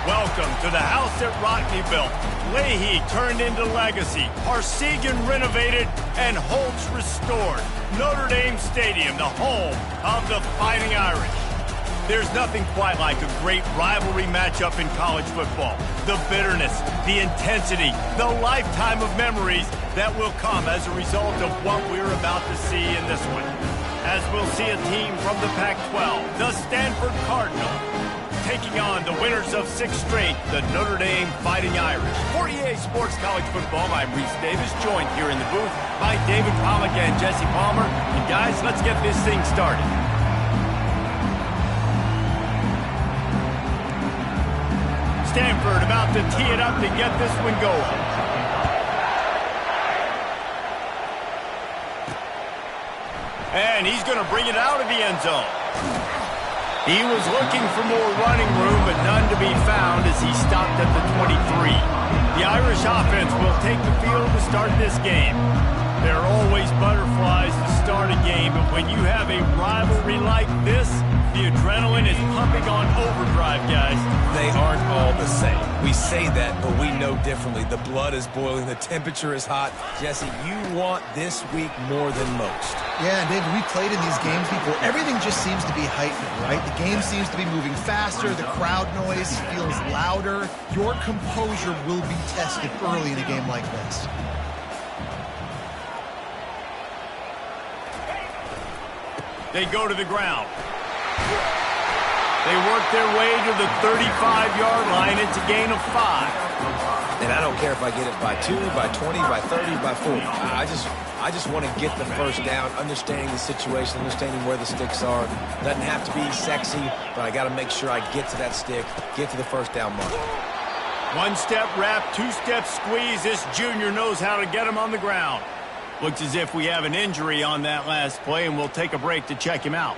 Welcome to the house that Rockney built. Leahy turned into legacy. Parsegan renovated and Holtz restored. Notre Dame Stadium, the home of the Fighting Irish. There's nothing quite like a great rivalry matchup in college football. The bitterness, the intensity, the lifetime of memories that will come as a result of what we're about to see in this one. As we'll see a team from the Pac-12, the Stanford Cardinal, taking on the winners of 6 straight, the Notre Dame Fighting Irish. For EA Sports College Football, I'm Reese Davis, joined here in the booth by David Pollack and Jesse Palmer. And guys, let's get this thing started. Stanford about to tee it up to get this one going. And he's going to bring it out of the end zone. He was looking for more running room, but none to be found as he stopped at the 23. The Irish offense will take the field to start this game. There are always butterflies to start a game, but when you have a rivalry like this, the adrenaline is pumping on overdrive, guys. They aren't all the same. We say that, but we know differently. The blood is boiling. The temperature is hot. Jesse, you want this week more than most. Yeah, and David, we played in these games before. Everything just seems to be heightened, right? The game seems to be moving faster. The crowd noise feels louder. Your composure will be tested early in a game like this. They go to the ground. They work their way to the 35-yard line. It's a gain of 5. And I don't care if I get it by 2, by 20, by 30, by 40. I just want to get the first down, understanding the situation, understanding where the sticks are. Doesn't have to be sexy, but I got to make sure I get to that stick, get to the first down mark. 1-step wrap, 2-step squeeze. This junior knows how to get him on the ground. Looks as if we have an injury on that last play, and we'll take a break to check him out.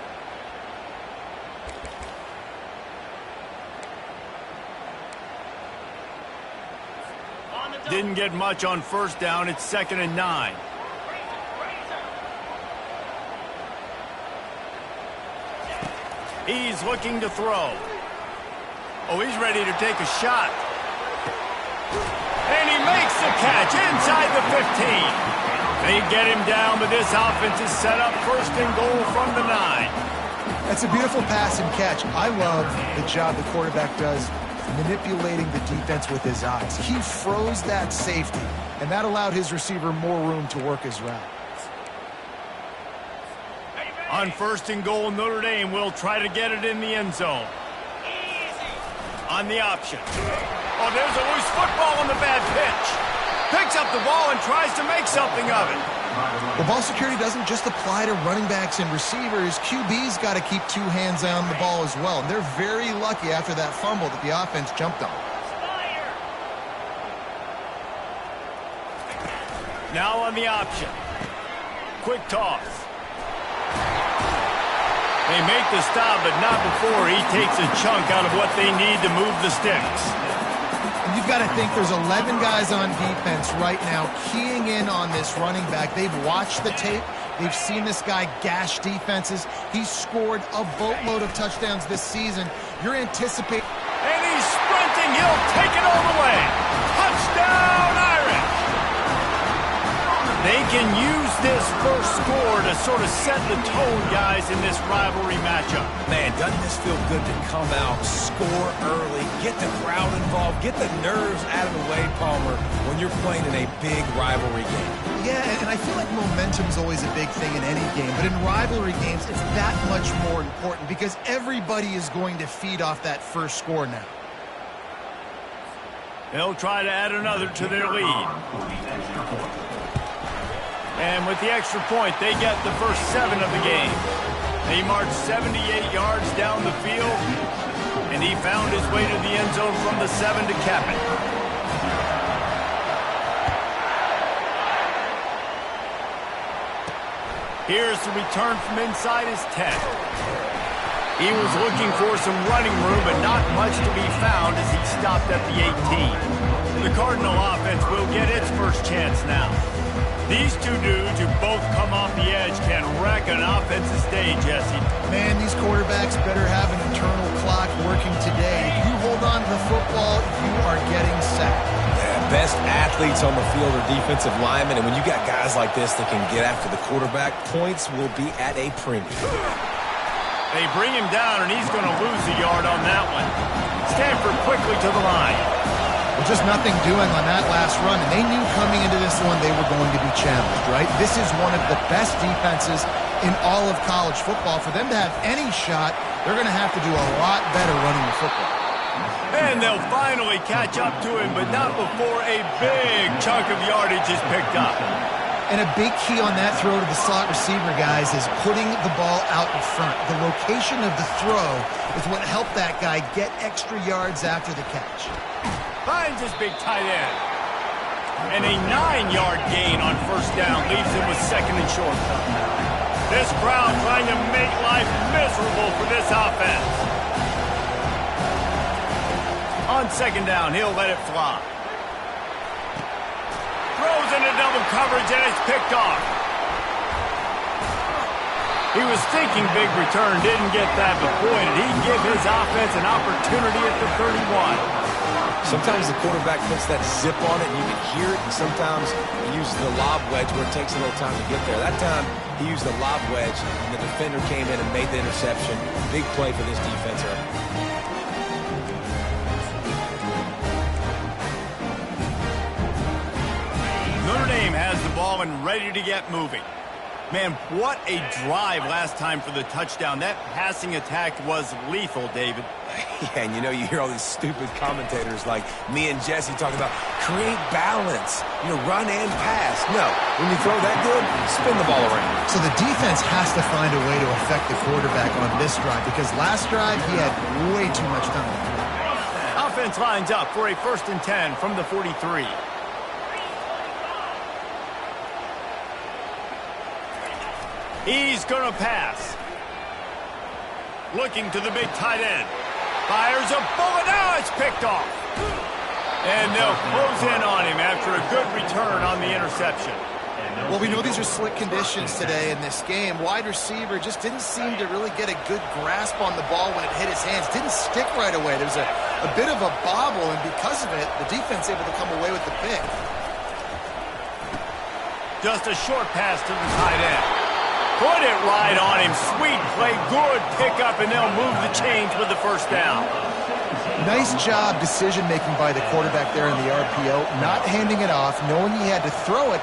Didn't get much on first down. It's 2nd and 9. He's looking to throw. Oh, he's ready to take a shot. And he makes the catch inside the 15. They get him down, but this offense is set up 1st and goal from the 9. That's a beautiful pass and catch. I love the job the quarterback does manipulating the defense with his eyes. He froze that safety, and that allowed his receiver more room to work his route. On 1st and goal, Notre Dame will try to get it in the end zone. On the option. Oh, there's a loose football on the bad pitch. Picks up the ball and tries to make something of it. Well, ball security doesn't just apply to running backs and receivers. QB's got to keep 2 hands on the ball as well. And they're very lucky after that fumble that the offense jumped on. Now on the option. Quick toss. They make the stop, but not before he takes a chunk out of what they need to move the sticks. You've got to think there's 11 guys on defense right now keying in on this running back. They've watched the tape. They've seen this guy gash defenses. He's scored a boatload of touchdowns this season. You're anticipating. And he's sprinting. He'll take it all the way. Touchdown, Irish! They can use this first score to sort of set the tone, guys, in this rivalry matchup. Man, doesn't this feel good to come out, score early, get the crowd involved, get the nerves out of the way, Palmer, when you're playing in a big rivalry game? Yeah, and I feel like momentum's always a big thing in any game, but in rivalry games, it's that much more important because everybody is going to feed off that first score now. They'll try to add another to their lead. And with the extra point, they get the first 7 of the game. He marched 78 yards down the field, and he found his way to the end zone from the 7 to cap it. Here's the return from inside his 10. He was looking for some running room, but not much to be found as he stopped at the 18. The Cardinal offense will get its first chance now. These two dudes who both come off the edge can wreck an offensive stage, Jesse. Man, these quarterbacks better have an internal clock working today. If you hold on to the football, you are getting sacked. Yeah, best athletes on the field are defensive linemen, and when you got guys like this that can get after the quarterback, points will be at a premium. They bring him down, and he's going to lose a yard on that one. Stanford quickly to the line. Well, just nothing doing on that last run, and they knew coming into this one they were going to be challenged, right? This is one of the best defenses in all of college football. For them to have any shot, they're going to have to do a lot better running the football. And they'll finally catch up to him, but not before a big chunk of yardage is picked up. And a big key on that throw to the slot receiver, guys, is putting the ball out in front. The location of the throw is what helped that guy get extra yards after the catch. Finds his big tight end. And a 9-yard gain on first down leaves him with second and short. This crowd trying to make life miserable for this offense. On second down, he'll let it fly. Throws into double coverage, and it's picked off. He was thinking big return, didn't get that, but boy, did he give his offense an opportunity at the 31. Sometimes the quarterback puts that zip on it, and you can hear it, and sometimes he uses the lob wedge where it takes a little time to get there. That time, he used the lob wedge, and the defender came in and made the interception. Big play for this defense. Notre Dame has the ball and ready to get moving. Man, what a drive last time for the touchdown. That passing attack was lethal, David. Yeah, and you hear all these stupid commentators like me and Jesse talking about create balance, run and pass. No, when you throw that good, spin the ball around. So the defense has to find a way to affect the quarterback on this drive because last drive he had way too much time. Offense lines up for a 1st and 10 from the 43. He's going to pass. Looking to the big tight end. Fires a bullet. Now it's picked off. And they'll close in on him after a good return on the interception. Well, we know these are slick conditions today in this game. Wide receiver just didn't seem to really get a good grasp on the ball when it hit his hands. Didn't stick right away. There was a bit of a bobble, and because of it, the defense able to come away with the pick. Just a short pass to the tight end. Put it right on him. Sweet play. Good pickup, and they'll move the chains with the first down. Nice job decision-making by the quarterback there in the RPO. Not handing it off, knowing he had to throw it.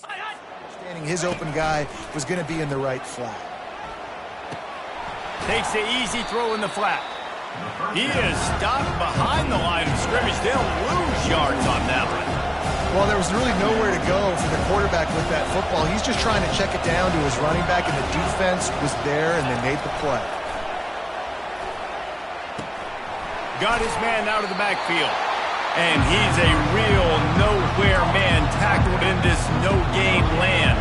Understanding his open guy was going to be in the right flat. Takes the easy throw in the flat. He is stopped behind the line of scrimmage. They'll lose yards on that one. Well, there was really nowhere to go for the quarterback with that football. He's just trying to check it down to his running back, and the defense was there, and they made the play. Got his man out of the backfield. And he's a real nowhere man tackled in this no-gain land.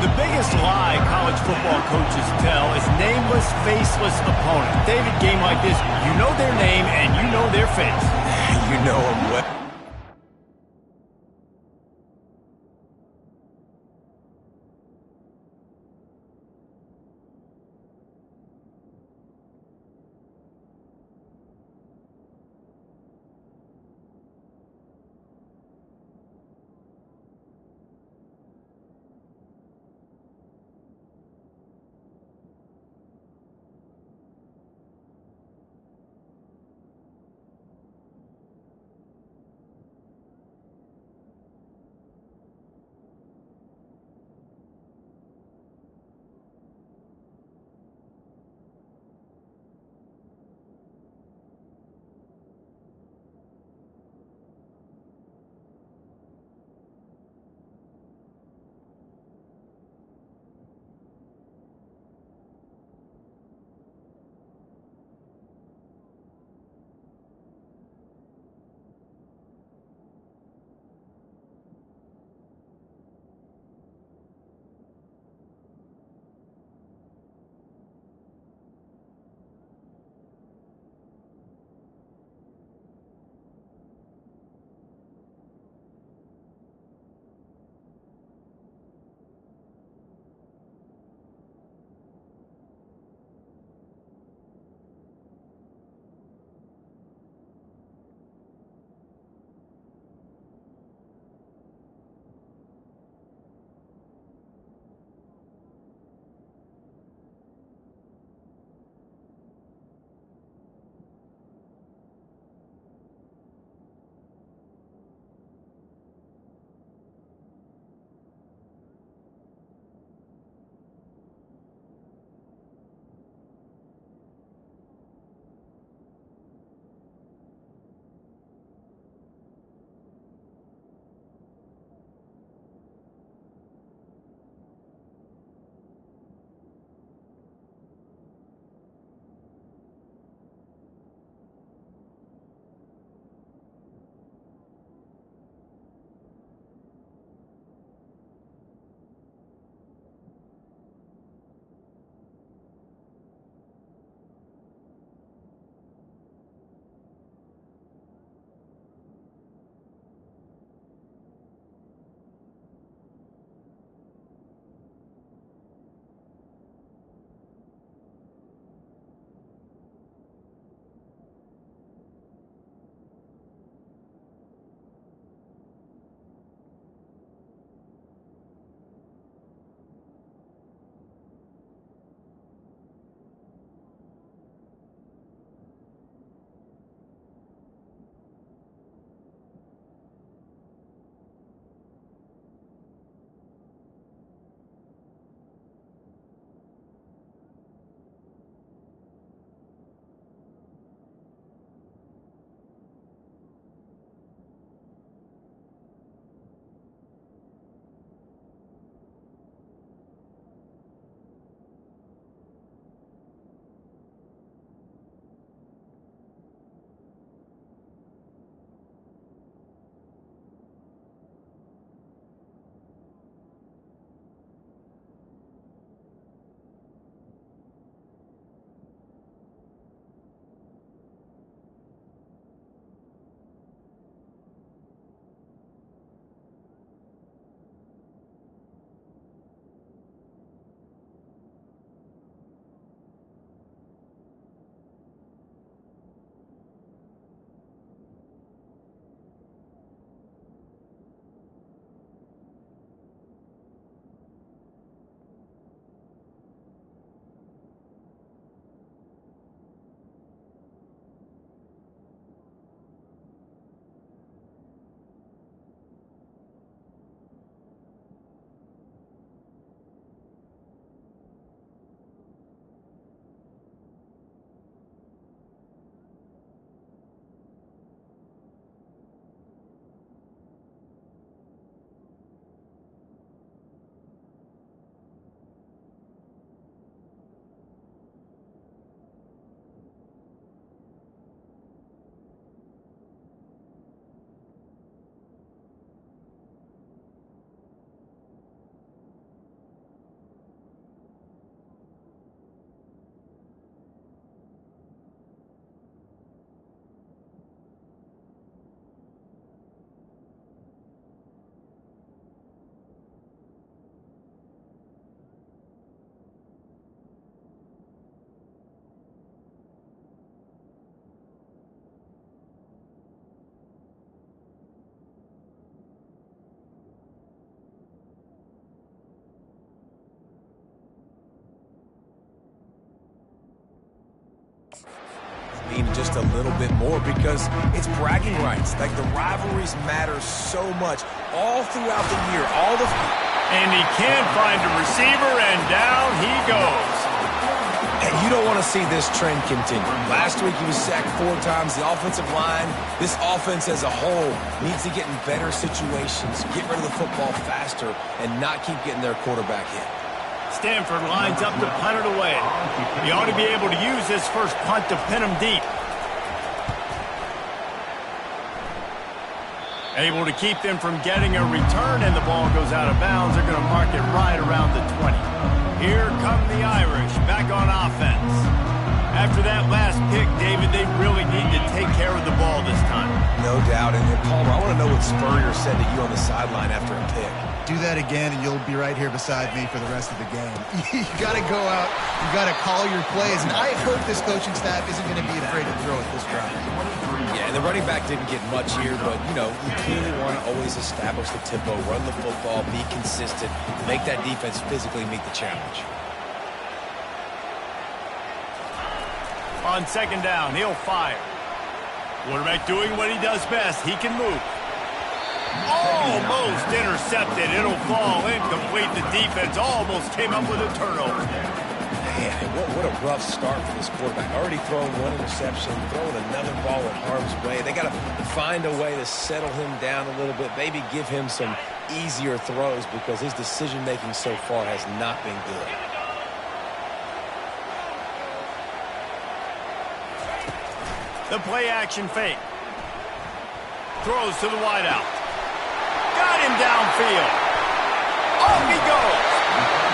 The biggest lie college football coaches tell is nameless, faceless opponent. David, game like this, you know their name and you know their face. You know them well. team just a little bit more because it's bragging rights. Like, the rivalries matter so much all throughout the year. And he can't find a receiver, and down he goes. And you don't want to see this trend continue. Last week he was sacked 4 times. The offensive line, this offense as a whole, needs to get in better situations, get rid of the football faster, and not keep getting their quarterback hit. Stanford lines up to punt it away. He ought to be able to use this first punt to pin him deep. Able to keep them from getting a return, and the ball goes out of bounds. They're going to mark it right around the 20. Here come the Irish back on offense. After that last pick, David, they really need to take care of the ball this time. No doubt. And Palmer, I want to know what Spurrier said to you on the sideline after a pick. Do that again, and you'll be right here beside me for the rest of the game. You got to go out. You got to call your plays. And I hope this coaching staff isn't going to be afraid to throw at this drive. Yeah, and the running back didn't get much here, but, you know, you clearly want to always establish the tempo, run the football, be consistent, make that defense physically meet the challenge. On second down, he'll fire. Quarterback doing what he does best. He can move. Almost intercepted. It'll fall incomplete. The defense almost came up with a turnover. Man, what a rough start for this quarterback. Already throwing 1 interception, throwing another ball in harm's way. They got to find a way to settle him down a little bit, maybe give him some easier throws because his decision-making so far has not been good. The play-action fake. Throws to the wideout. Got him downfield. Off he goes.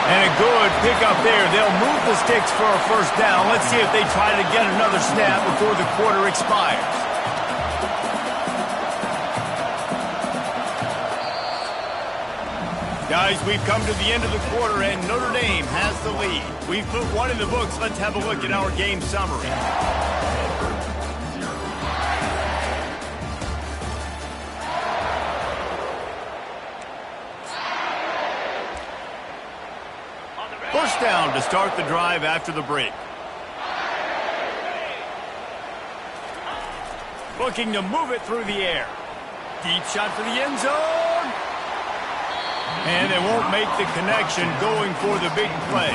And a good pickup there. They'll move the sticks for a first down. Let's see if they try to get another snap before the quarter expires. Guys, we've come to the end of the quarter, and Notre Dame has the lead. We've put one in the books. Let's have a look at our game summary. First down to start the drive after the break. Looking to move it through the air. Deep shot for the end zone. And they won't make the connection going for the big play.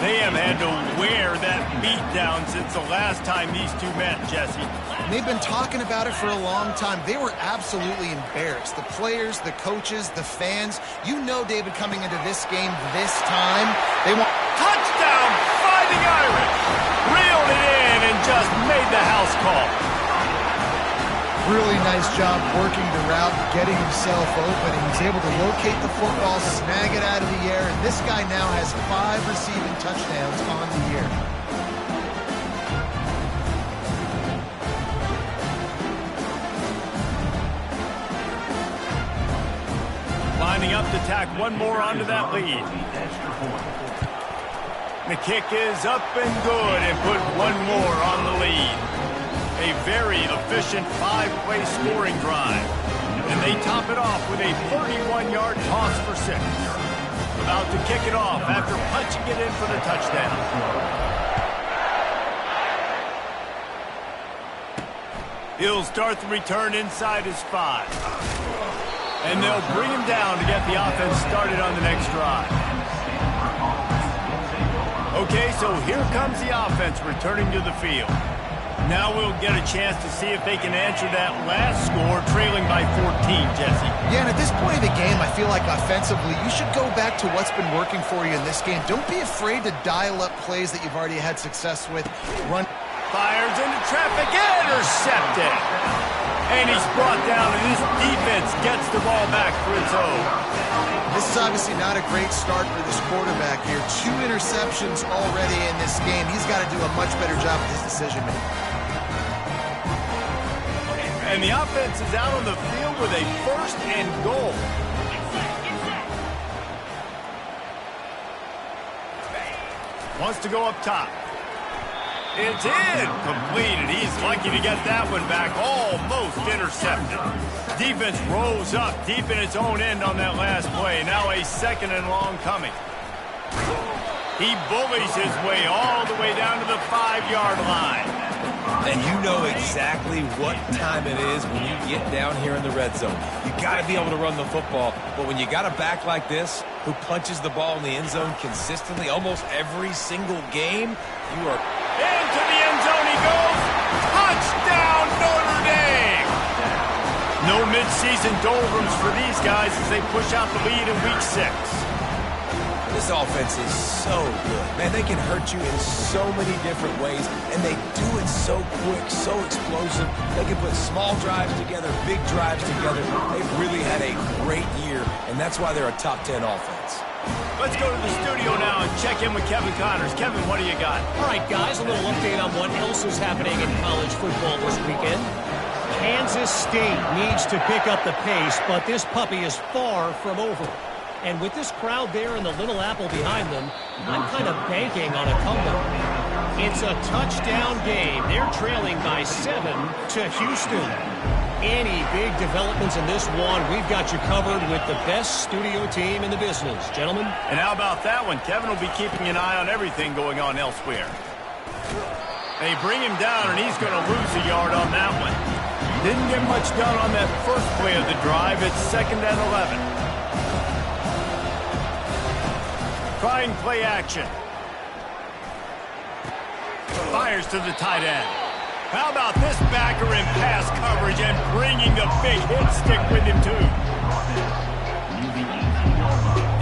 They have had to wear that beat down since the last time these two met, Jesse. They've been talking about it for a long time. They were absolutely embarrassed. The players, the coaches, the fans. You know, David, coming into this game this time, they want... Touchdown, Fighting Irish! Reeled it in and just made the house call. Really nice job working the route, getting himself open, and he's able to locate the football, snag it out of the air, and this guy now has 5 receiving touchdowns on the year. Lining up to tack one more onto that lead. The kick is up and good and put one more on the lead. A very efficient 5-play scoring drive. And they top it off with a 31-yard toss for 6. About to kick it off after punching it in for the touchdown. He'll start the return inside his 5. And they'll bring him down to get the offense started on the next drive. Okay, so here comes the offense returning to the field. Now we'll get a chance to see if they can answer that last score, trailing by 14, Jesse. Yeah, and at this point of the game, I feel like offensively, you should go back to what's been working for you in this game. Don't be afraid to dial up plays that you've already had success with. Run. Fires into traffic, intercepted. And he's brought down, and his defense gets the ball back for its own. This is obviously not a great start for this quarterback here. 2 interceptions already in this game. He's got to do a much better job with his decision-making. And the offense is out on the field with a 1st and goal. Wants to go up top. It's in. Completed. He's lucky to get that one back. Almost intercepted. Defense rose up deep in its own end on that last play. Now a 2nd and long coming. He bullies his way all the way down to the 5-yard line. And you know exactly what time it is when you get down here in the red zone. You got to be able to run the football, but when you got a back like this who punches the ball in the end zone consistently almost every single game, you are... Into the end zone he goes. Touchdown, Notre Dame! No midseason doldrums for these guys as they push out the lead in Week 6. This offense is so good. Man, they can hurt you in so many different ways, and they do it so quick, so explosive. They can put small drives together, big drives together. They've really had a great year, and that's why they're a top 10 offense. Let's go to the studio now and check in with Kevin Connors. Kevin, what do you got? All right, guys, a little update on what else is happening in college football this weekend. Kansas State needs to pick up the pace, but this puppy is far from over. And with this crowd there and the Little Apple behind them, I'm kind of banking on a comeback. It's a touchdown game. They're trailing by 7 to Houston. Any big developments in this one, we've got you covered with the best studio team in the business. Gentlemen? And how about that one? Kevin will be keeping an eye on everything going on elsewhere. They bring him down, and he's going to lose a yard on that one. Didn't get much done on that first play of the drive. It's 2nd and 11. Trying play action. Fires to the tight end. How about this backer in pass coverage and bringing the big hit stick with him too?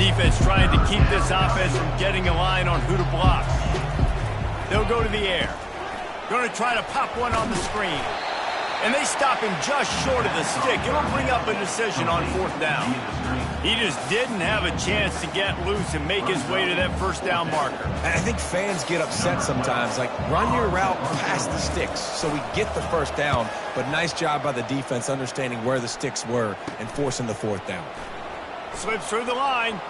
Defense trying to keep this offense from getting a line on who to block. They'll go to the air. Going to try to pop one on the screen. And they stop him just short of the stick. It'll bring up a decision on 4th down. He just didn't have a chance to get loose and make his way to that first down marker. I think fans get upset sometimes, like run your route past the sticks so we get the first down, but nice job by the defense understanding where the sticks were and forcing the 4th down. Slips through the line.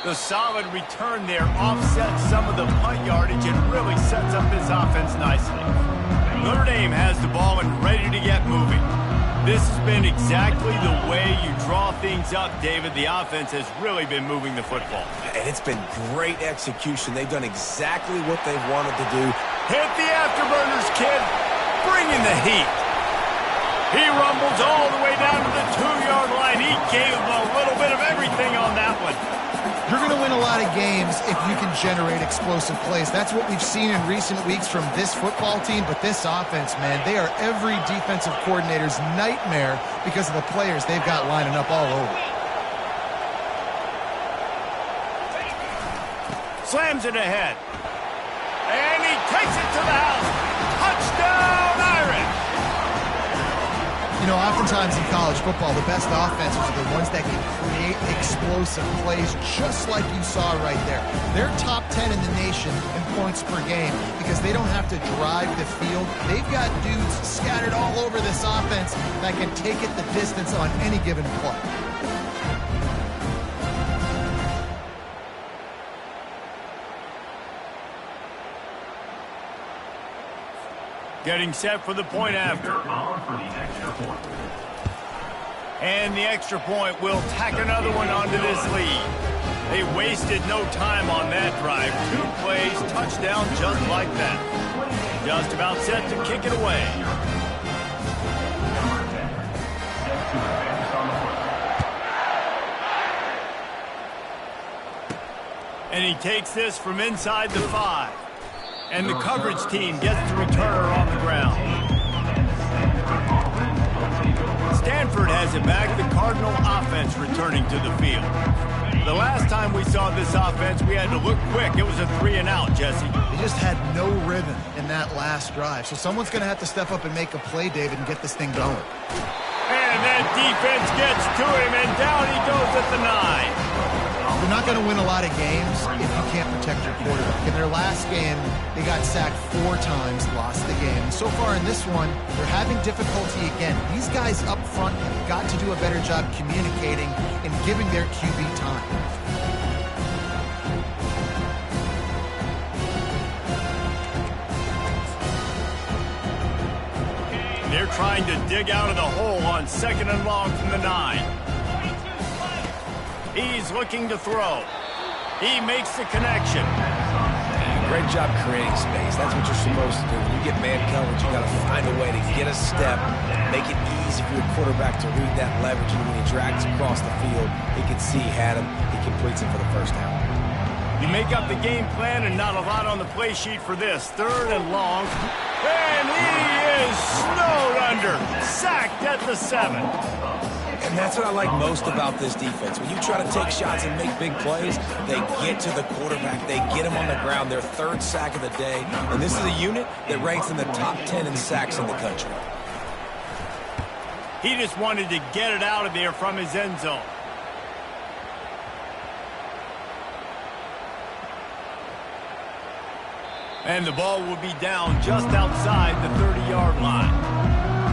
The solid return there offsets some of the punt yardage and really sets up this offense nicely. Notre Dame has the ball and ready to get moving. This has been exactly the way you draw things up, David. The offense has really been moving the football. And it's been great execution. They've done exactly what they've wanted to do. Hit the afterburners, kid. Bring in the heat. He rumbles all the way down to the 2-yard line. He gave him a little bit of everything on that one. You're going to win a lot of games if you can generate explosive plays. That's what we've seen in recent weeks from this football team, but this offense, man, they are every defensive coordinator's nightmare because of the players they've got lining up all over. Slams it ahead. And he takes it to the house. Touchdown, Irish! You know, oftentimes in college football, the best offenses are the ones that can create explosive plays, just like you saw right there. They're top 10 in the nation in points per game because they don't have to drive the field. They've got dudes scattered all over this offense that can take it the distance on any given play. Getting set for the point after. And the extra point will tack another one onto this lead. They wasted no time on that drive. 2 plays, touchdown just like that. Just about set to kick it away. And he takes this from inside the 5. And the coverage team gets the returner on the ground. Stanford has it back. The Cardinal offense returning to the field. The last time we saw this offense, we had to look quick. It was a 3-and-out, Jesse. They just had no rhythm in that last drive. So someone's going to have to step up and make a play, David, and get this thing going. And that defense gets to him, and down he goes at the 9. You're not going to win a lot of games if you can't protect your quarterback. In their last game, they got sacked 4 times, lost the game. So far in this one, they're having difficulty again. These guys up front have got to do a better job communicating and giving their QB time. They're trying to dig out of the hole on 2nd and long from the 9. He's looking to throw. He makes the connection. Great job creating space. That's what you're supposed to do. When you get man coverage, you got to find a way to get a step, make it easy for your quarterback to read that leverage, and when he drags across the field, he can see he had him. He completes it for the first down. You make up the game plan and not a lot on the play sheet for this. 3rd and long. And he is snowed under. Sacked at the 7. And that's what I like most about this defense. When you try to take shots and make big plays, they get to the quarterback. They get him on the ground. Their 3rd sack of the day. And this is a unit that ranks in the top 10 in sacks in the country. He just wanted to get it out of there from his end zone. And the ball will be down just outside the 30-yard line.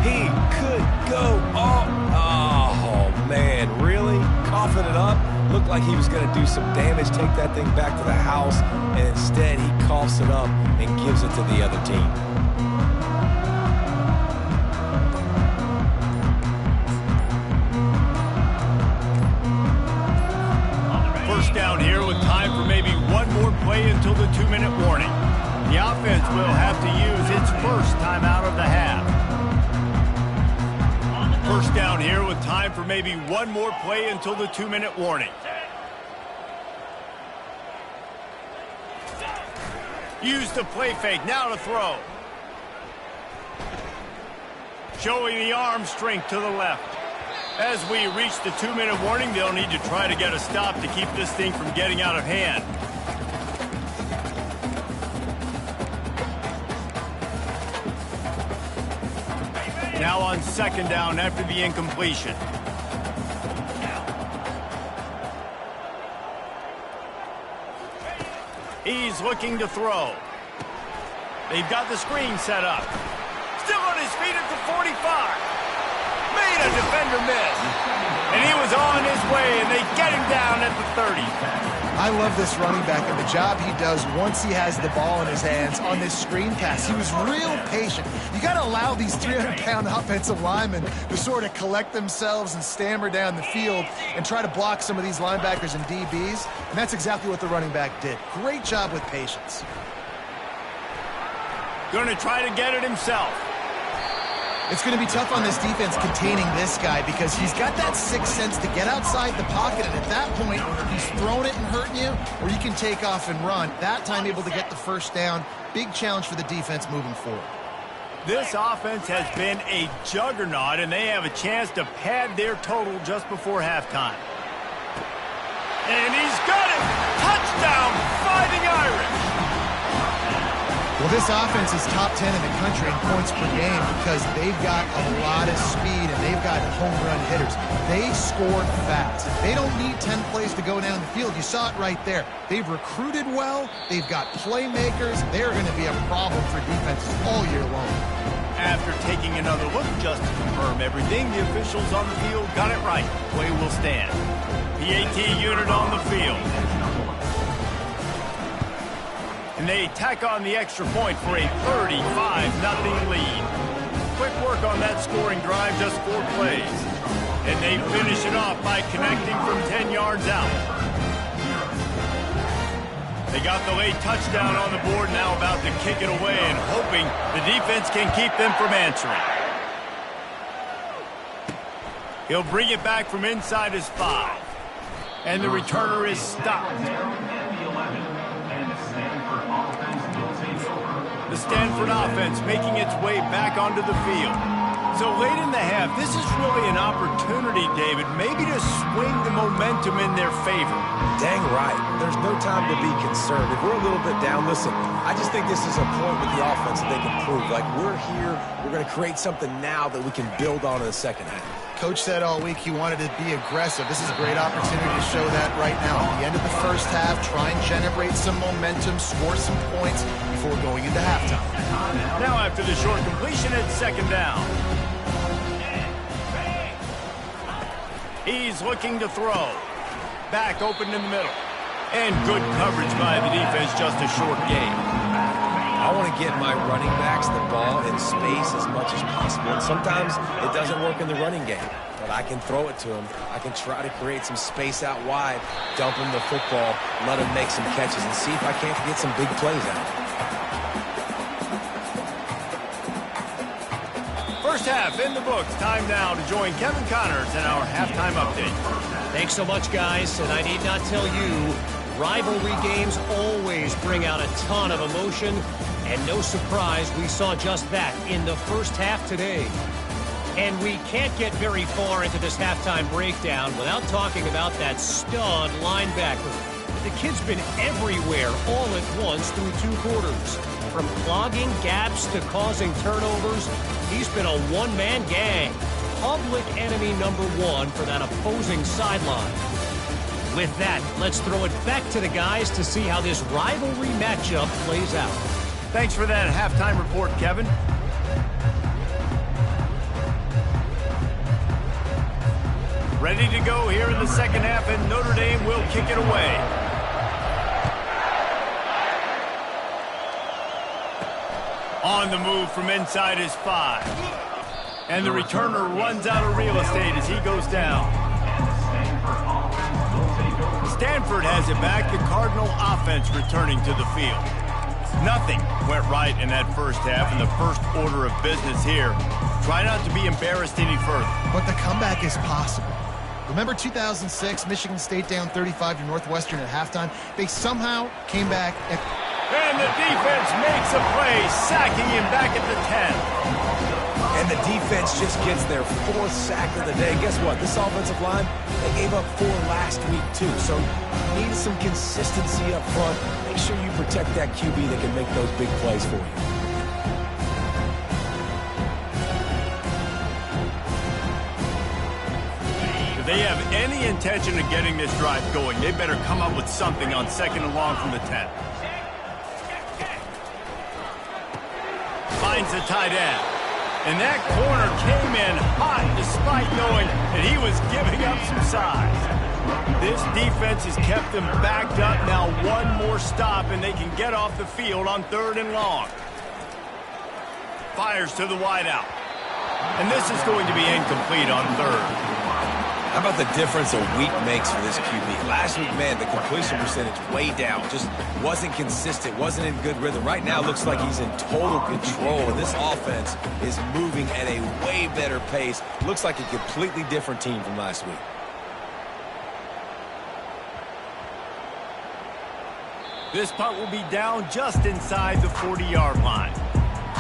He could go all... Oh, man, really? Coughing it up? Looked like he was going to do some damage, take that thing back to the house, and instead he coughs it up and gives it to the other team. First down here with time for maybe one more play until the 2-minute warning. The offense will have to use its first timeout of the half. First down here with time for maybe one more play until the 2-minute warning. Use the play fake, now to throw. Showing the arm strength to the left. As we reach the 2-minute warning, they'll need to try to get a stop to keep this thing from getting out of hand. Now on 2nd down after the incompletion. He's looking to throw. They've got the screen set up. Still on his feet at the 45. Made a defender miss. And he was on his way, and they get him down at the 30. I love this running back and the job he does once he has the ball in his hands on this screen pass. He was real patient. You got to allow these 300-pound offensive linemen to sort of collect themselves and stammer down the field and try to block some of these linebackers and DBs. And that's exactly what the running back did. Great job with patience. Going to try to get it himself. It's going to be tough on this defense containing this guy because he's got that sixth sense to get outside the pocket, and at that point, he's throwing it and hurting you, or you can take off and run. That time able to get the first down. Big challenge for the defense moving forward. This offense has been a juggernaut, and they have a chance to pad their total just before halftime. And he's got it! Touchdown, Fighting Irish! Well, this offense is top 10 in the country in points per game because they've got a lot of speed and they've got home run hitters. They scored fast. They don't need 10 plays to go down the field. You saw it right there. They've recruited well. They've got playmakers. They're going to be a problem for defenses all year long. After taking another look just to confirm everything, the officials on the field got it right. Play will stand. PAT unit on the field. And they tack on the extra point for a 35-0 lead. Quick work on that scoring drive, just 4 plays. And they finish it off by connecting from 10 yards out. They got the late touchdown on the board, now about to kick it away and hoping the defense can keep them from answering. He'll bring it back from inside his 5. And the returner is stopped. The Stanford offense making its way back onto the field. So late in the half, this is really an opportunity, David, maybe to swing the momentum in their favor. Dang right. There's no time to be concerned. If we're a little bit down, listen, I just think this is a point with the offense that they can prove. Like, we're here, we're going to create something now that we can build on in the second half. Coach said all week he wanted to be aggressive. This is a great opportunity to show that right now. At the end of the first half, try and generate some momentum, score some points before going into halftime. Now after the short completion, it's 2nd down. He's looking to throw. Back open in the middle. And good coverage by the defense, just a short game. I want to get my running backs the ball in space as much as possible. And sometimes it doesn't work in the running game. but I can throw it to him. I can try to create some space out wide, dump him the football, let him make some catches, and see if I can't get some big plays out of him. First half in the books. Time now to join Kevin Connors in our halftime update. Thanks so much, guys. And I need not tell you, rivalry games always bring out a ton of emotion. And no surprise, we saw just that in the first half today. And we can't get very far into this halftime breakdown without talking about that stud linebacker. The kid's been everywhere all at once through 2 quarters. From clogging gaps to causing turnovers, he's been a one-man gang. Public enemy number 1 for that opposing sideline. With that, let's throw it back to the guys to see how this rivalry matchup plays out. Thanks for that halftime report, Kevin. Ready to go here in the second half, and Notre Dame will kick it away. On the move from inside his 5. And the returner runs out of real estate as he goes down. Stanford has it back, the Cardinal offense returning to the field. Nothing went right in that first half, and the first order of business here. Try not to be embarrassed any further. But the comeback is possible. Remember 2006, Michigan State down 35 to Northwestern at halftime? They somehow came back and the defense makes a play, sacking him back at the 10. And the defense just gets their 4th sack of the day. Guess what? This offensive line, they gave up 4 last week too. So you need some consistency up front. Make sure you protect that QB that can make those big plays for you. If they have any intention of getting this drive going, they better come up with something on 2nd and long from the 10. Finds the tight end. And that corner came in hot despite knowing that he was giving up some size. This defense has kept them backed up. Now 1 more stop and they can get off the field on 3rd and long. Fires to the wideout. And this is going to be incomplete on 3rd. How about the difference a week makes for this QB? Last week, man, the completion percentage way down. Just wasn't consistent, wasn't in good rhythm. Right now, looks like he's in total control, and this offense is moving at a way better pace. Looks like a completely different team from last week. This punt will be down just inside the 40-yard line.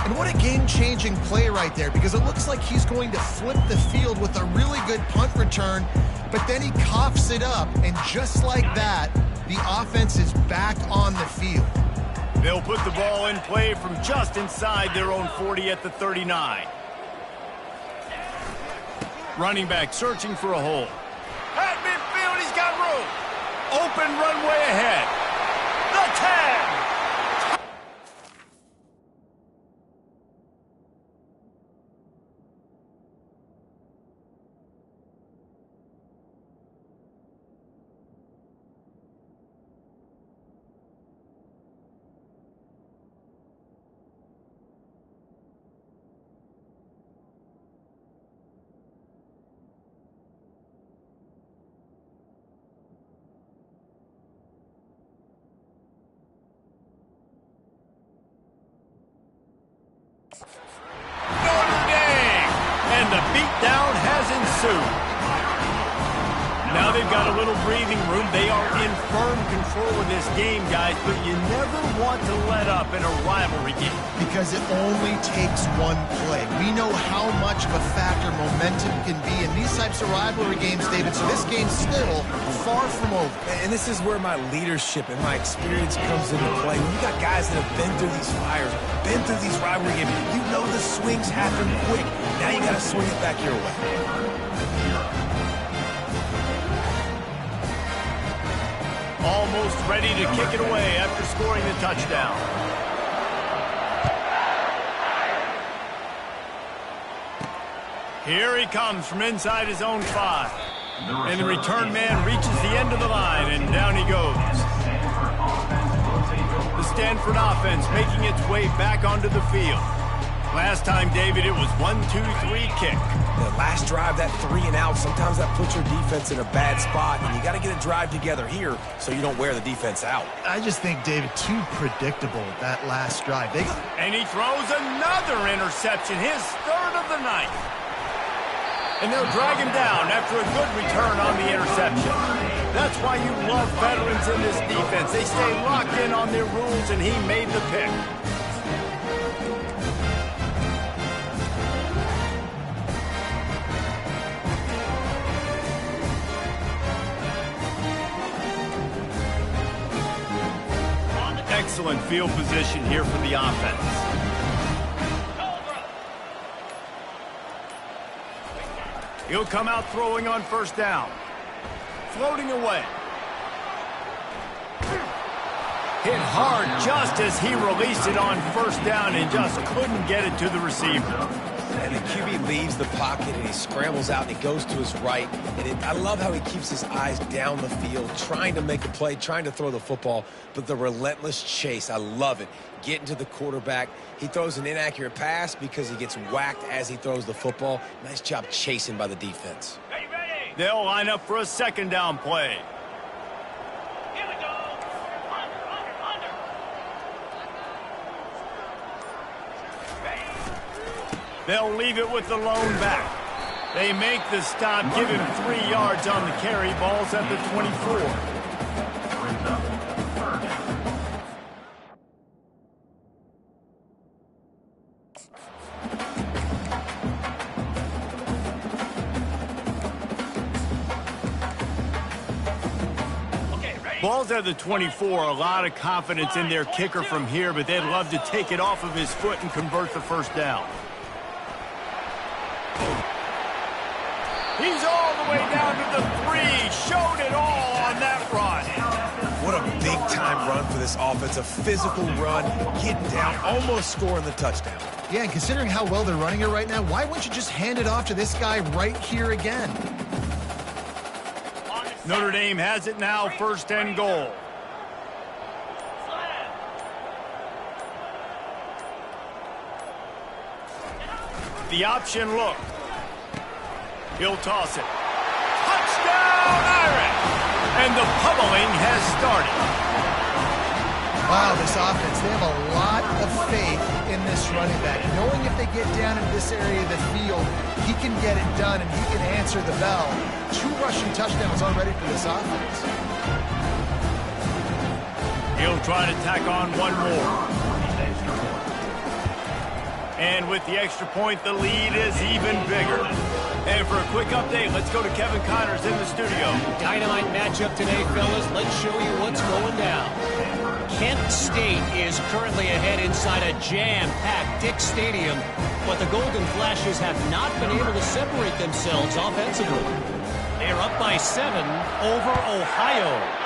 And what a game-changing play right there, because it looks like he's going to flip the field with a really good punt return, but then he coughs it up, and just like that, the offense is back on the field. They'll put the ball in play from just inside their own 40 at the 39. Running back searching for a hole. At midfield, he's got room. Open runway ahead. The 10. Notre Dame! And the beatdown has ensued. Now they've got a little breathing room. They are in firm control of this game, guys, but you never want to let up in a rivalry game. Because it only takes 1 play. We know how much of a factor momentum can be in these types of rivalry games, David, so this game's still far from over. And this is where my leadership and my experience comes into play. When you got guys that have been through these fires, been through these rivalry games, you know the swings happen quick. Now you got to swing it back your way. Almost ready to kick it away after scoring the touchdown. Here he comes from inside his own 5. And the return man reaches the end of the line, and down he goes. The Stanford offense making its way back onto the field. Last time, David, it was 1-2-3 kick. The last drive, that 3 and out, sometimes that puts your defense in a bad spot, and you got to get a drive together here so you don't wear the defense out. I just think, David, too predictable, that last drive. And he throws another interception, his third of the night. And they'll drag him down after a good return on the interception. That's why you love veterans in this defense. They stay locked in on their rules, and he made the pick. Excellent field position here for the offense. He'll come out throwing on first down. Floating away. Hit hard just as he released it on first down and just couldn't get it to the receiver. And the QB leaves the pocket, and he scrambles out, and he goes to his right. And I love how he keeps his eyes down the field, trying to make a play, trying to throw the football, but the relentless chase, I love it. Getting to the quarterback. He throws an inaccurate pass because he gets whacked as he throws the football. Nice job chasing by the defense. They'll line up for a second down play. They'll leave it with the lone back. They make the stop, give him 3 yards on the carry. Ball's at the 24. Ball's at the 24. A lot of confidence in their kicker from here, but they'd love to take it off of his foot and convert the first down. He's all the way down to the 3. Showed it all on that run. What a big-time run for this offense. A physical run, getting down, almost scoring the touchdown. Yeah, and considering how well they're running it right now, why wouldn't you just hand it off to this guy right here again? Notre Dame has it now, 1st and goal. The option look. He'll toss it. Touchdown, Irish! And the pummeling has started. Wow, this offense, they have a lot of faith in this running back. Knowing if they get down into this area of the field, he can get it done and he can answer the bell. 2 rushing touchdowns already for this offense. He'll try to tack on one more. And with the extra point, the lead is even bigger. And for a quick update, let's go to Kevin Connors in the studio. Dynamite matchup today, fellas. Let's show you what's going down. Kent State is currently ahead inside a jam-packed Dick Stadium, but the Golden Flashes have not been able to separate themselves offensively. They are up by 7 over Ohio.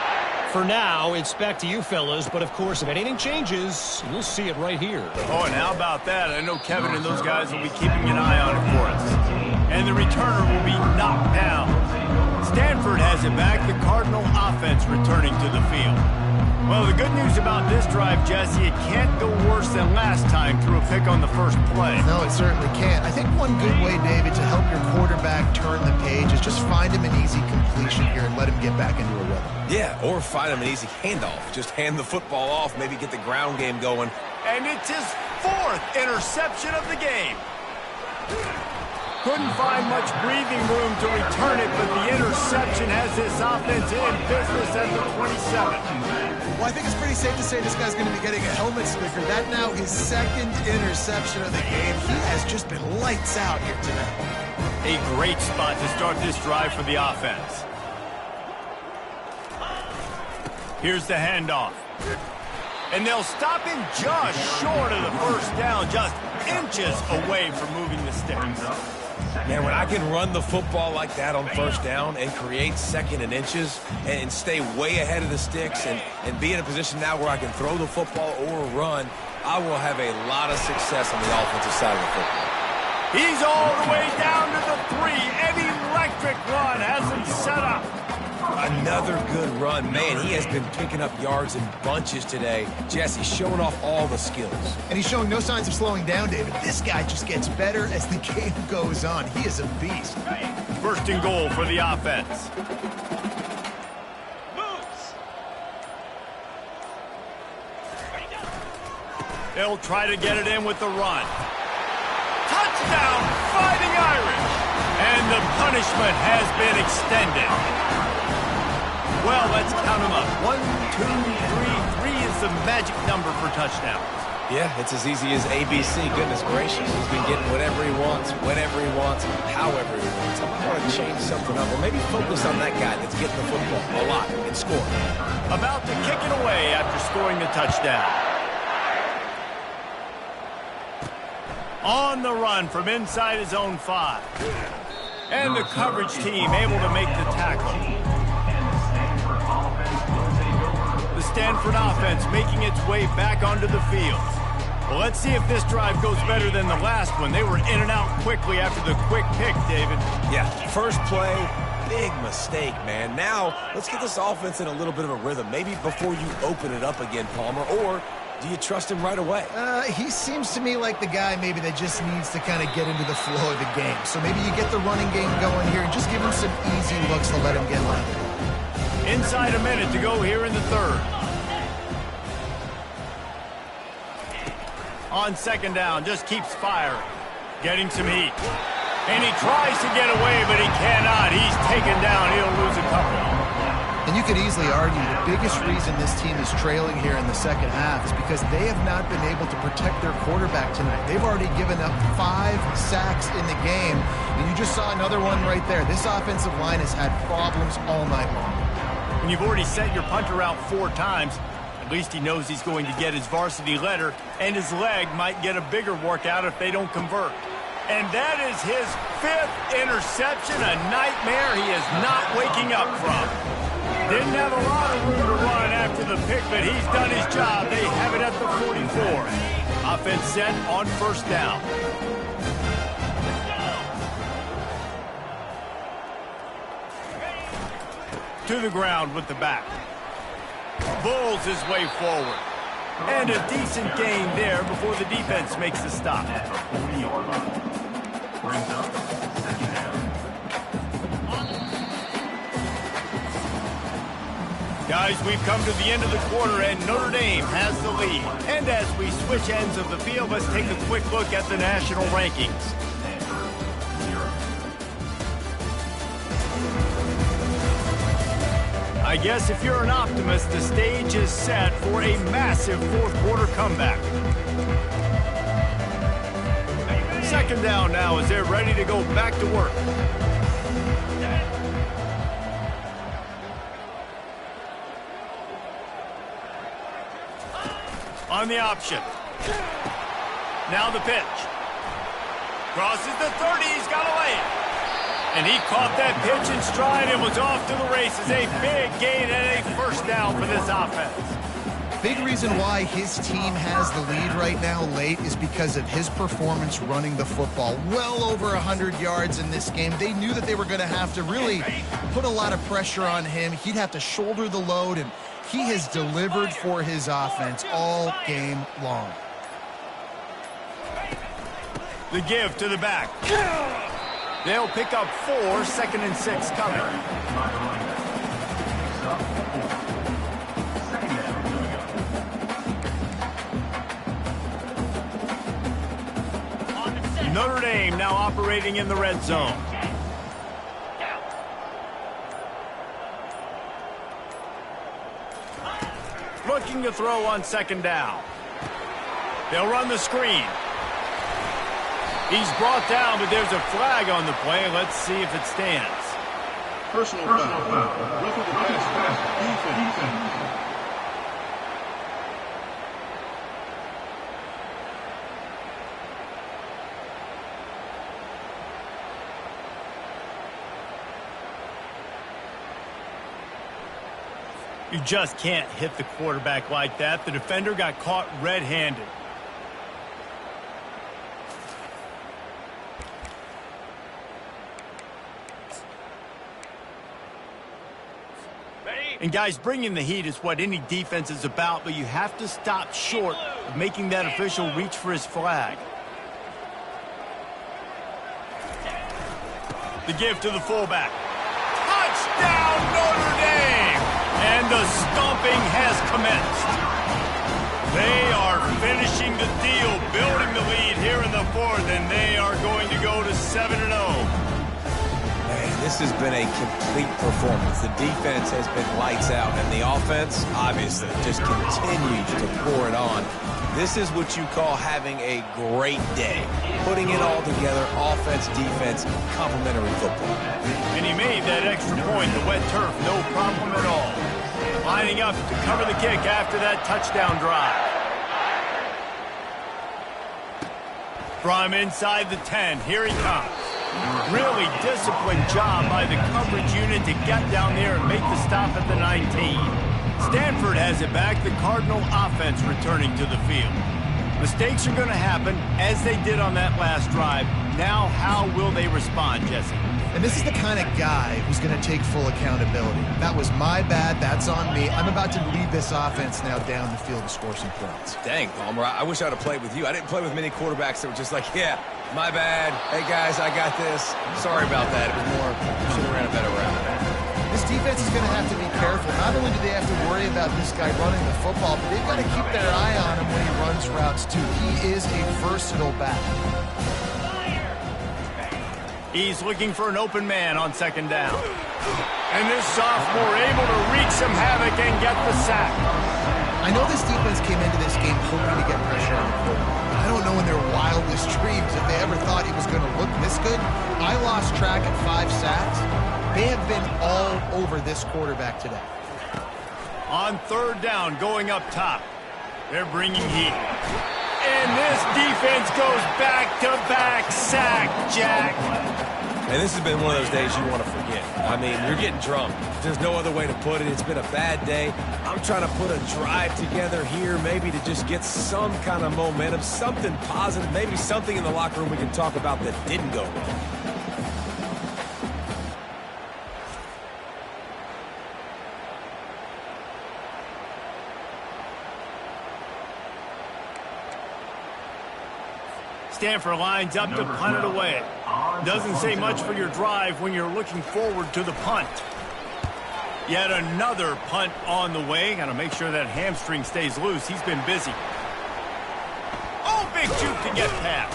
For now, it's back to you, fellas, but of course, if anything changes, you'll see it right here. Oh, and how about that? I know Kevin and those guys will be keeping an eye on it for us. And the returner will be knocked down. Stanford has it back, the Cardinal offense returning to the field. Well, the good news about this drive, Jesse, it can't go worse than last time through a pick on the first play. No, it certainly can't. I think one good way, David, to help your quarterback turn the page is just find him an easy completion here and let him get back into a rhythm. Yeah, or find him an easy handoff. Just hand the football off, maybe get the ground game going. And it's his 4th interception of the game. Couldn't find much breathing room to return it, but the interception has this offense in business at the 27. Well, I think it's pretty safe to say this guy's going to be getting a helmet sticker. That now his 2nd interception of the game. He has just been lights out here tonight. A great spot to start this drive for the offense. Here's the handoff. And they'll stop him just short of the first down, just inches away from moving the sticks. Man, when I can run the football like that on first down and create 2nd and inches and stay way ahead of the sticks and be in a position now where I can throw the football or run, I will have a lot of success on the offensive side of the football. He's all the way down to the 3. An electric run has him set up. Another good run. Man, he has been picking up yards in bunches today. Jesse showing off all the skills. And he's showing no signs of slowing down, David. This guy just gets better as the game goes on. He is a beast. First and goal for the offense. They'll try to get it in with the run. Touchdown, Fighting Irish! And the punishment has been extended. Well, let's count them up. 1, 2, 3. 3 is the magic number for touchdowns. Yeah, it's as easy as ABC. Goodness gracious. He's been getting whatever he wants, whenever he wants, however he wants. I want to change something up, or maybe focus on that guy that's getting the football a lot and scoring. About to kick it away after scoring the touchdown. On the run from inside his own 5. And the coverage team able to make the tackle. The Stanford offense making its way back onto the field. Well, let's see if this drive goes better than the last one. They were in and out quickly after the quick pick, David. Yeah, first play, big mistake, man. Now, let's get this offense in a little bit of a rhythm. Maybe before you open it up again, Palmer, or do you trust him right away? He seems to me like the guy maybe that just needs to kind of get into the flow of the game. So maybe you get the running game going here and just give him some easy looks to let him get live. Inside a minute to go here in the third. On second down, just keeps firing. Getting some heat. And he tries to get away, but he cannot. He's taken down. He'll lose a couple. And you could easily argue the biggest reason this team is trailing here in the second half is because they have not been able to protect their quarterback tonight. They've already given up 5 sacks in the game, and you just saw another one right there. This offensive line has had problems all night long. When you've already sent your punter out 4 times, at least he knows he's going to get his varsity letter, and his leg might get a bigger workout if they don't convert. And that is his 5th interception, a nightmare he is not waking up from. Didn't have a lot of room to run after the pick, but he's done his job. They have it at the 44. Offense set on first down. To the ground with the back. Bulls his way forward. And a decent gain there before the defense makes the stop. Guys, we've come to the end of the quarter, and Notre Dame has the lead. And as we switch ends of the field, let's take a quick look at the national rankings. I guess if you're an optimist, the stage is set for a massive fourth-quarter comeback. Second down now as they're ready to go back to work. On the option. Now the pitch. Crosses the 30, he's got to lay it. And he caught that pitch in stride and was off to the races. A big gain and a first down for this offense. Big reason why his team has the lead right now late is because of his performance running the football. Well over 100 yards in this game. They knew that they were going to have to really put a lot of pressure on him. He'd have to shoulder the load, and he has delivered for his offense all game long. The give to the back. They'll pick up 4, second and 6 coming. Notre Dame now operating in the red zone. Looking to throw on second down. They'll run the screen. He's brought down, but there's a flag on the play. Let's see if it stands. Personal foul. Roughing the pass. Defense. You just can't hit the quarterback like that. The defender got caught red-handed. And guys, bringing the heat is what any defense is about, but you have to stop short of making that official reach for his flag. The give to the fullback. Touchdown, Notre Dame! And the stomping has commenced. They are finishing the deal, building the lead here in the fourth, and they are going to go to 7-0. Man, this has been a complete performance. The defense has been lights out, and the offense, obviously, just continues to pour it on. This is what you call having a great day. Putting it all together, offense, defense, complementary football. And he made that extra point, the wet turf, no problem at all. Lining up to cover the kick after that touchdown drive. From inside the 10, here he comes. Really disciplined job by the coverage unit to get down there and make the stop at the 19. Stanford has it back, the Cardinal offense returning to the field. Mistakes are going to happen, as they did on that last drive. Now, how will they respond, Jesse? And this is the kind of guy who's going to take full accountability. That was my bad. That's on me. I'm about to lead this offense now down the field and score some points. Dang, Palmer, I wish I would have played with you. I didn't play with many quarterbacks that were just like, yeah, my bad. Hey, guys, I got this. Sorry about that. It was more, should have ran a better route. This defense is going to have to be careful. Not only do they have to worry about this guy running the football, but they've got to keep their eye on him when he runs routes, too. He is a versatile back. He's looking for an open man on second down. And this sophomore able to wreak some havoc and get the sack. I know this defense came into this game hoping to get pressure on the quarterback. I don't know in their wildest dreams if they ever thought he was going to look this good. I lost track at 5 sacks. They have been all over this quarterback today. On third down, going up top. They're bringing heat. And this defense goes back-to-back sack, Jack. And this has been one of those days you want to forget. I mean, you're getting drunk. There's no other way to put it. It's been a bad day. I'm trying to put a drive together here, maybe to just get some kind of momentum, something positive, maybe something in the locker room we can talk about that didn't go wrong. Stanford lines up to punt it away. Doesn't say much for your drive when you're looking forward to the punt. Yet another punt on the way. Got to make sure that hamstring stays loose. He's been busy. Oh, big juke to get past.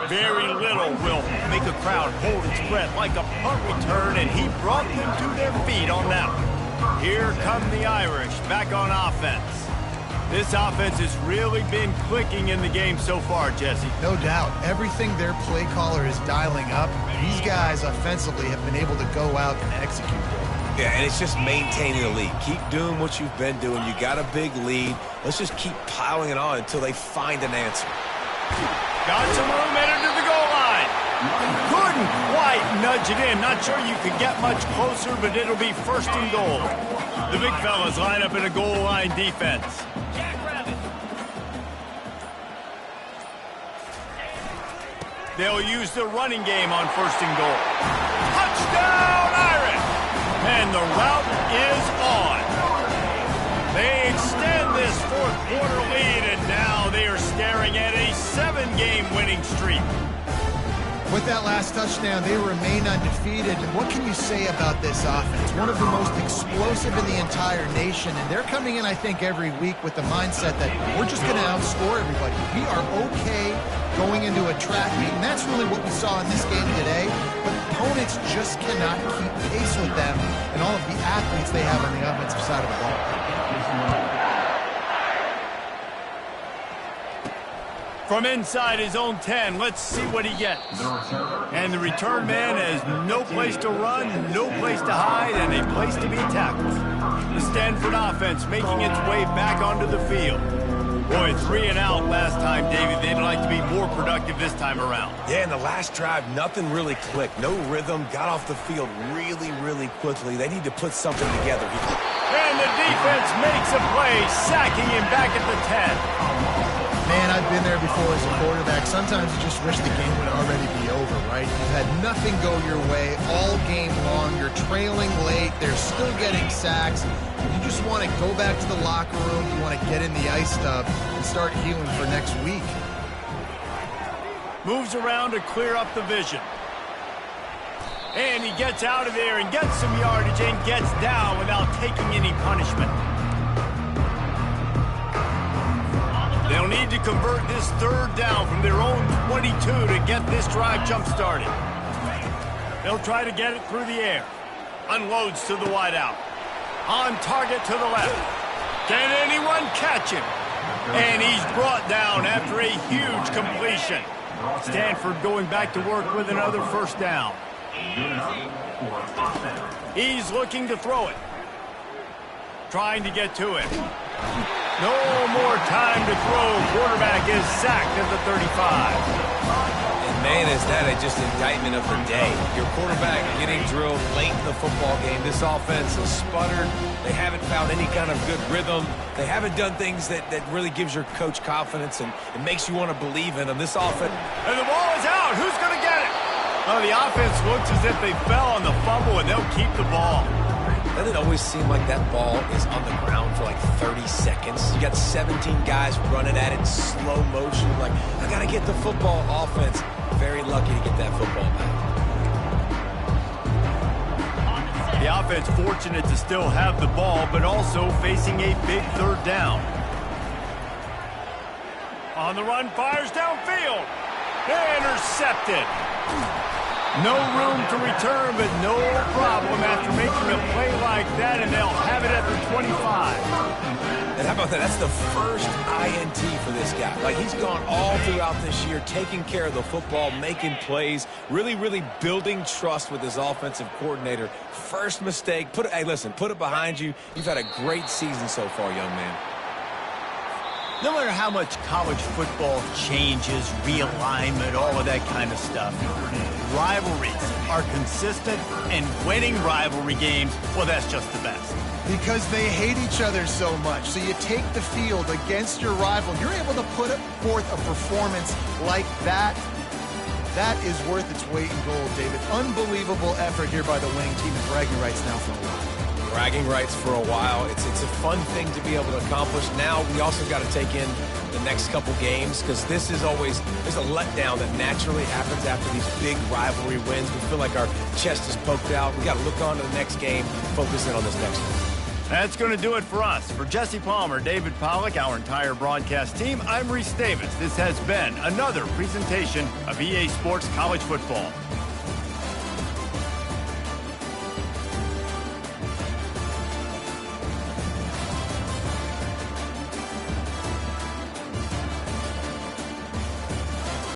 Very little will make a crowd hold its breath like a punt return, and he brought them to their feet on that one. Here come the Irish back on offense. This offense has really been clicking in the game so far, Jesse. No doubt. Everything their play caller is dialing up, these guys offensively have been able to go out and execute. Yeah, and it's just maintaining the lead. Keep doing what you've been doing. You got a big lead. Let's just keep piling it on until they find an answer. Got some room headed to the goal line. Couldn't quite nudge it in. Not sure you could get much closer, but it'll be first and goal. The big fellas line up in a goal line defense. They'll use the running game on first and goal. Touchdown, Irish! And the route is on. They extend this fourth quarter lead, and now they are staring at a 7-game winning streak. With that last touchdown, they remain undefeated. And what can you say about this offense? One of the most explosive in the entire nation. And they're coming in, I think, every week with the mindset that we're just going to outscore everybody. We are okay going into a track meet. And that's really what we saw in this game today. But opponents just cannot keep pace with them and all of the athletes they have on the offensive side of the ball. From inside his own 10, let's see what he gets. And the return man has no place to run, no place to hide, and a place to be tackled. The Stanford offense making its way back onto the field. Boy, 3 and out last time, David. They'd like to be more productive this time around. Yeah, in the last drive, nothing really clicked. No rhythm, got off the field really, really quickly. They need to put something together. And the defense makes a play, sacking him back at the 10. Man, I've been there before as a quarterback. Sometimes you just wish the game would already be over, right? You've had nothing go your way all game long. You're trailing late. They're still getting sacks. You just want to go back to the locker room. You want to get in the ice tub and start healing for next week. Moves around to clear up the vision. And he gets out of there and gets some yardage and gets down without taking any punishment. They'll need to convert this third down from their own 22 to get this drive jump-started. They'll try to get it through the air. Unloads to the wideout. On target to the left. Can anyone catch him? And he's brought down after a huge completion. Stanford going back to work with another first down. He's looking to throw it. Trying to get to it. No more time to throw. Quarterback is sacked at the 35. And man, is that just indictment of the day. Your quarterback getting drilled late in the football game. This offense has sputtered. They haven't found any kind of good rhythm. They haven't done things that really gives your coach confidence and it makes you want to believe in them. This offense. And the ball is out. Who's going to get it? Well, the offense looks as if they fell on the fumble, and they'll keep the ball. Doesn't it always seem like that ball is on the ground for like 30 seconds? You got 17 guys running at it in slow motion. Like, I got to get the football. Offense, very lucky to get that football back. The offense fortunate to still have the ball, but also facing a big third down. On the run, fires downfield. Intercepted. No room to return, but no problem after making a play like that, and they'll have it at the 25. And how about that? That's the first INT for this guy. Like, he's gone all throughout this year, taking care of the football, making plays, really building trust with his offensive coordinator. First mistake. Hey, listen, put it behind you. You've had a great season so far, young man. No matter how much college football changes, realignment, all of that kind of stuff, rivalries are consistent, and winning rivalry games, well, that's just the best. Because they hate each other so much. So you take the field against your rival. You're able to put forth a performance like that. That is worth its weight in gold, David. Unbelievable effort here by the winning team, and bragging rights now for a while. Bragging rights for a while. It's a fun thing to be able to accomplish. Now we also got to take in the next couple games, because this is always, there's a letdown that naturally happens after these big rivalry wins. We feel like our chest is poked out. We got to look on to the next game, focus in on this next one. That's going to do it for us. For Jesse Palmer, David Pollack, our entire broadcast team, I'm Reese Davis. This has been another presentation of EA Sports College Football.